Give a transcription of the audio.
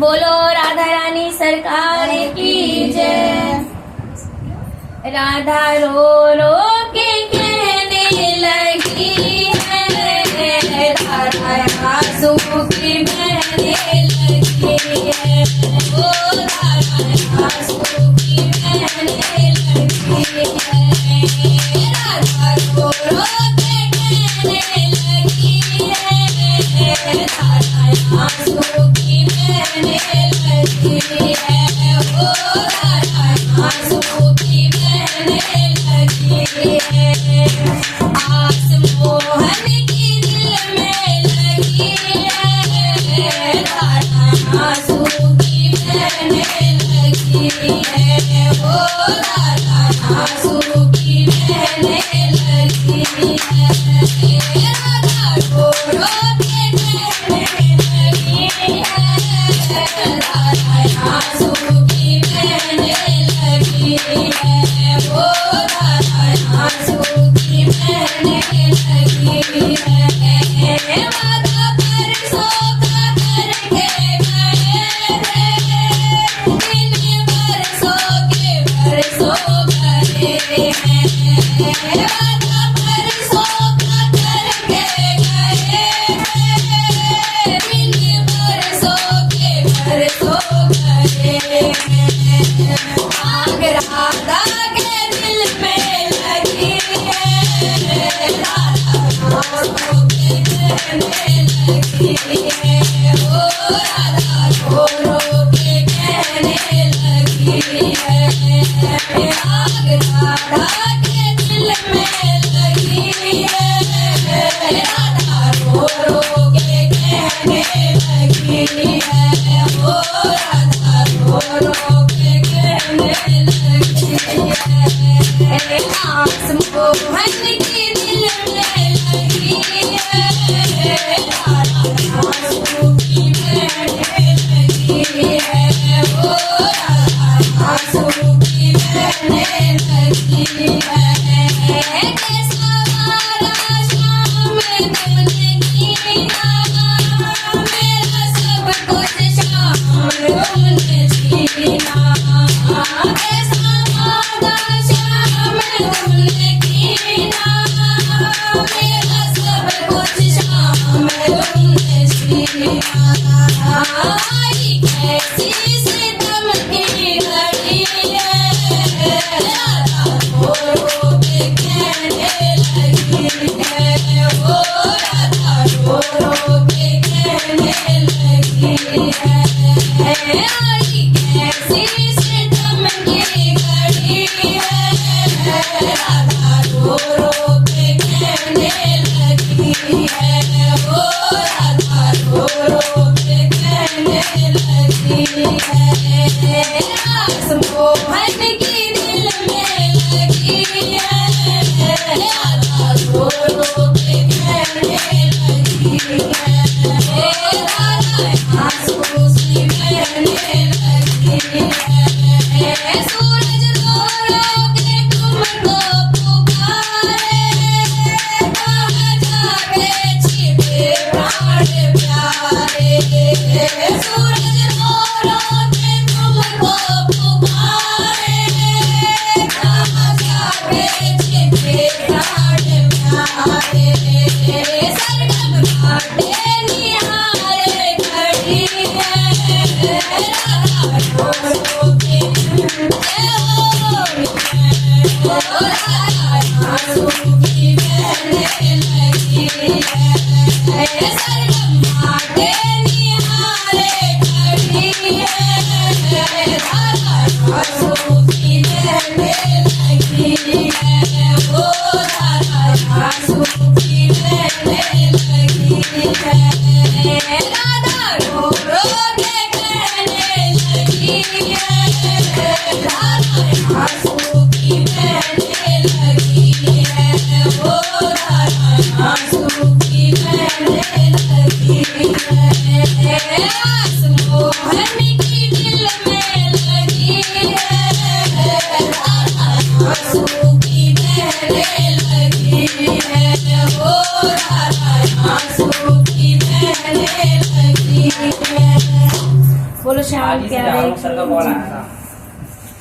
बोलो राधा रानी सरकार की जय। राधा रो रो के कहने लगी है, राधा आंसू की बहने लगी है, ओ राधा आंसू की बहने लगी है। राधा रो रो के कहने लगी है, राधा आंसू की बहने लगी है, ओ राधा आंसू की बहने लगी है। आस मोहन की दिल में लगी है, राधा आंसू की बहने लगी है, ओ राधा आंसू की बहने लगी है। राधा रो रो के कहने लगी है, राधा आंसू की बहने लगी है, ओ राधा आंसू की बहने लगी है। वादा परसों का करके गए थे, दिन बरसों के बरसों भरे हैं। वादा परसों का करके गए थे, दिन बरसों के बरसों भरे हैं। आग राधा के दिल में लगी है, राधा आंसू के कहने लगी है, ओ राधा रो रो के कहने लगी है। आग राधा के दिल में लगी है, राधा रो रो के कहने लगी है, ओ राधा रो रो के कहने लगी है। आस मोहन की दिल में लगी है, राधा आंसू की बहने लगी है, ओ राधा आंसू की बहने लगी है। कैसा वादा शाम तुमने किया, मेरा सब कुछ शाम तुमने छीना। कैसा वादा शाम तुमने किया, मेरा सब कुछ शाम तुमने छीना। आई कैसी सितम की घड़ी है, राधा रो रो के कहने लगी है, ओ राधा रो रो के कहने लगी है। आई कैसी सितम की घड़ी है, राधा रो रो के कहने लगी है, ओ राधा रो रो के कहने लगी है। आस मोहन की दिल में लगी है, राधा रो रो के कहने लगी है, राधा आंसू की बहने लगी है। सूरज रो रो के तुमको पुकारे, कहाँ जाके छिपे प्राण प्यारे। सूरज रो रो के तुमको पुकारे, कहाँ जाके छिपे प्राण प्यारे। सरगम घाटे निहारे खड़ी है, राधा रो रो के ओ राधा आंसू की बहने लगी है। सरगम घाटे निहारे खड़ी है, राधा आंसू की बहने लगी है, ओ राधा आंसू की बहने लगी है। राधा रो रो के कहने लगी है, राधा आंसू की बहने लगी है, ओ राधा आंसू की बहने लगी है। आस मोहन की दिल में लगी है, राधा आंसू की बहने लगी है, ओ राधा आंसू की बहने लगी है। बोलो श्याम आज इसे प्यारे डालो, सर का कॉल आया की था।